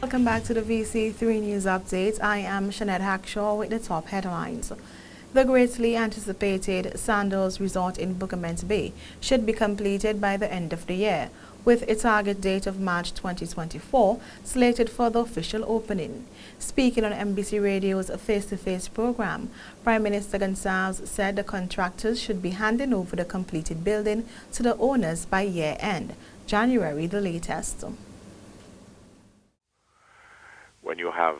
Welcome back to the VC3 News Update. I am Shanette Hackshaw with the top headlines. The greatly anticipated Sandals Resort in Buckermans Bay should be completed by the end of the year, with a target date of March 2024 slated for the official opening. Speaking on NBC Radio's face-to-face program, Prime Minister Gonsalves said the contractors should be handing over the completed building to the owners by year-end, January the latest. When you have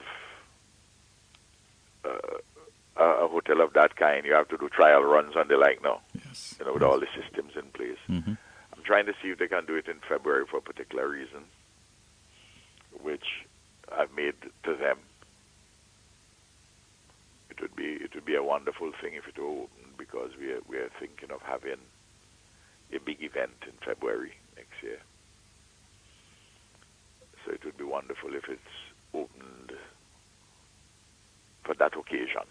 a hotel of that kind, you have to do trial runs and the like now, yes. with all the systems in place. Mm-hmm. I'm trying to see if they can do it in February for a particular reason, which I've made to them. It would be a wonderful thing if it were open, because we are thinking of having a big event in February next year. So it would be wonderful if it's opened for that occasion.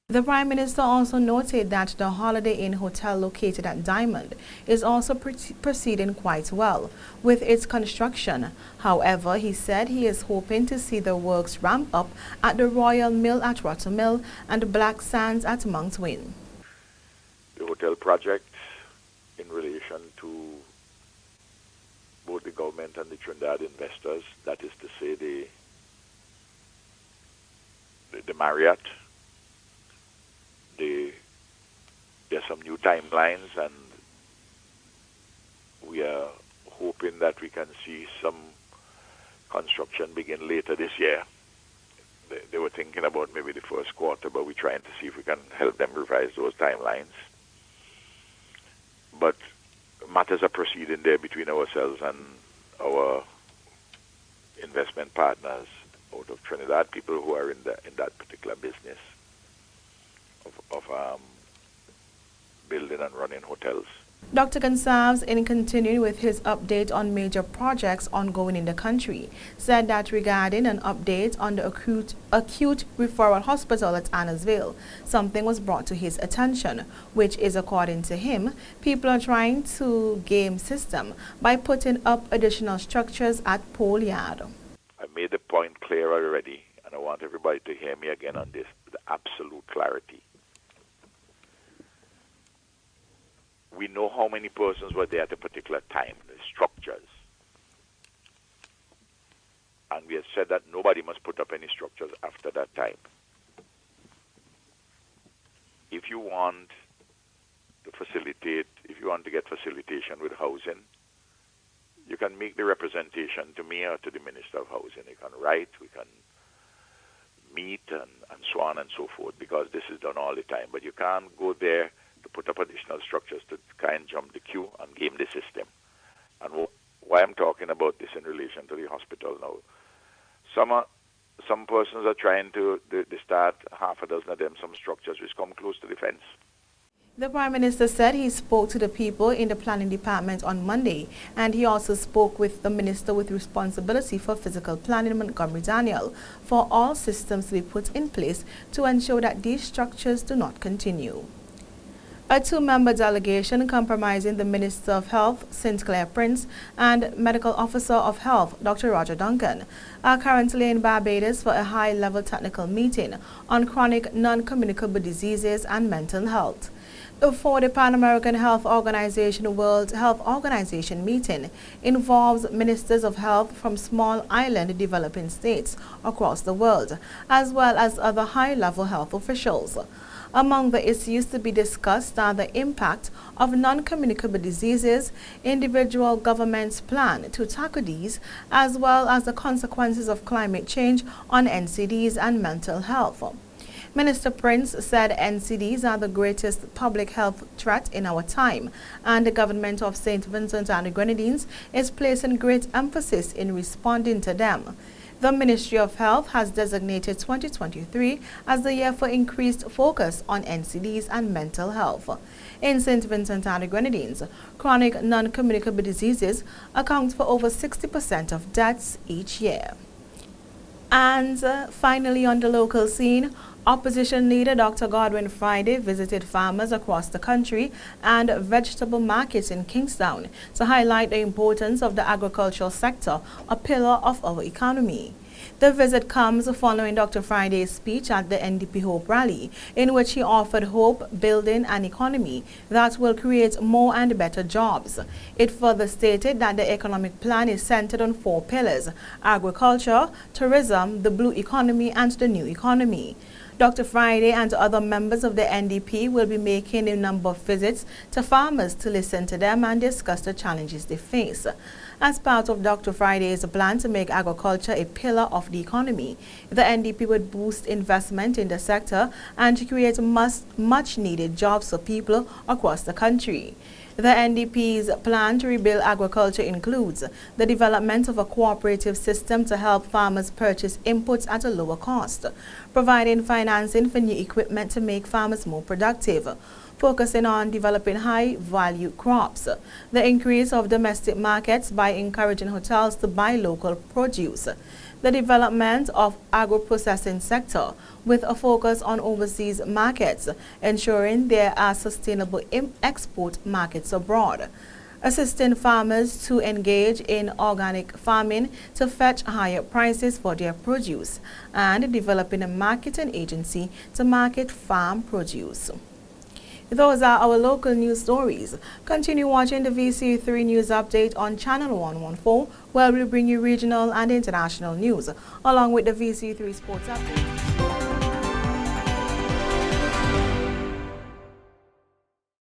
The Prime Minister also noted that the Holiday Inn Hotel located at Diamond is also proceeding quite well with its construction. However, he said he is hoping to see the works ramp up at the Royal Mill at Rotten Mill and Black Sands at Mount Wynne. The hotel project, in relation to both the government and the Trinidad investors, that is to say the Marriott, there's some new timelines, and we are hoping that we can see some construction begin later this year. They were thinking about maybe the first quarter, but we're trying to see if we can help them revise those timelines. But matters are proceeding there between ourselves and our investment partners out of Trinidad, people who are in that particular business of building and running hotels. Dr. Gonsalves, in continuing with his update on major projects ongoing in the country, said that regarding an update on the acute referral hospital at Annesville, something was brought to his attention, which is, according to him, people are trying to game system by putting up additional structures at Pole Yard. I made the point clear already, and I want everybody to hear me again on this with absolute clarity. We know how many persons were there at a particular time, the structures. And we have said that nobody must put up any structures after that time. If you want to get facilitation with housing, you can make the representation to me or to the Minister of Housing. You can write, we can meet, and so on and so forth, because this is done all the time. But you can't go there to put up additional structures to try and jump the queue and game the system. And why I'm talking about this in relation to the hospital now, some persons are trying to they start half a dozen of them, some structures which come close to the fence. The Prime Minister said he spoke to the people in the planning department on Monday, and he also spoke with the Minister with responsibility for physical planning, Montgomery Daniel, for all systems to be put in place to ensure that these structures do not continue. A two-member delegation comprising the Minister of Health, St. Clair Prince, and Medical Officer of Health, Dr. Roger Duncan, are currently in Barbados for a high-level technical meeting on chronic non-communicable diseases and mental health. For the Pan American Health Organization World Health Organization meeting involves ministers of health from small island developing states across the world, as well as other high-level health officials. Among the issues to be discussed are the impact of non-communicable diseases, individual governments' plan to tackle these, as well as the consequences of climate change on NCDs and mental health. Minister Prince said NCDs are the greatest public health threat in our time, and the government of St. Vincent and the Grenadines is placing great emphasis in responding to them. The Ministry of Health has designated 2023 as the year for increased focus on NCDs and mental health. In St. Vincent and the Grenadines, chronic non-communicable diseases account for over 60% of deaths each year. And finally, on the local scene, opposition leader Dr. Godwin Friday visited farmers across the country and vegetable markets in Kingstown to highlight the importance of the agricultural sector, a pillar of our economy. The visit comes following Dr. Friday's speech at the NDP Hope Rally, in which he offered hope building an economy that will create more and better jobs. It further stated that the economic plan is centered on 4 pillars: agriculture, tourism, the blue economy, and the new economy. Dr. Friday and other members of the NDP will be making a number of visits to farmers to listen to them and discuss the challenges they face. As part of Dr. Friday's plan to make agriculture a pillar of the economy, the NDP would boost investment in the sector and create much-needed jobs for people across the country. The NDP's plan to rebuild agriculture includes the development of a cooperative system to help farmers purchase inputs at a lower cost, providing financing for new equipment to make farmers more productive, focusing on developing high-value crops, the increase of domestic markets by encouraging hotels to buy local produce, the development of agro-processing sector with a focus on overseas markets, ensuring there are sustainable export markets abroad, assisting farmers to engage in organic farming to fetch higher prices for their produce, and developing a marketing agency to market farm produce. Those are our local news stories. Continue watching the VCU3 News Update on Channel 114, where we bring you regional and international news, along with the VCU3 Sports Update.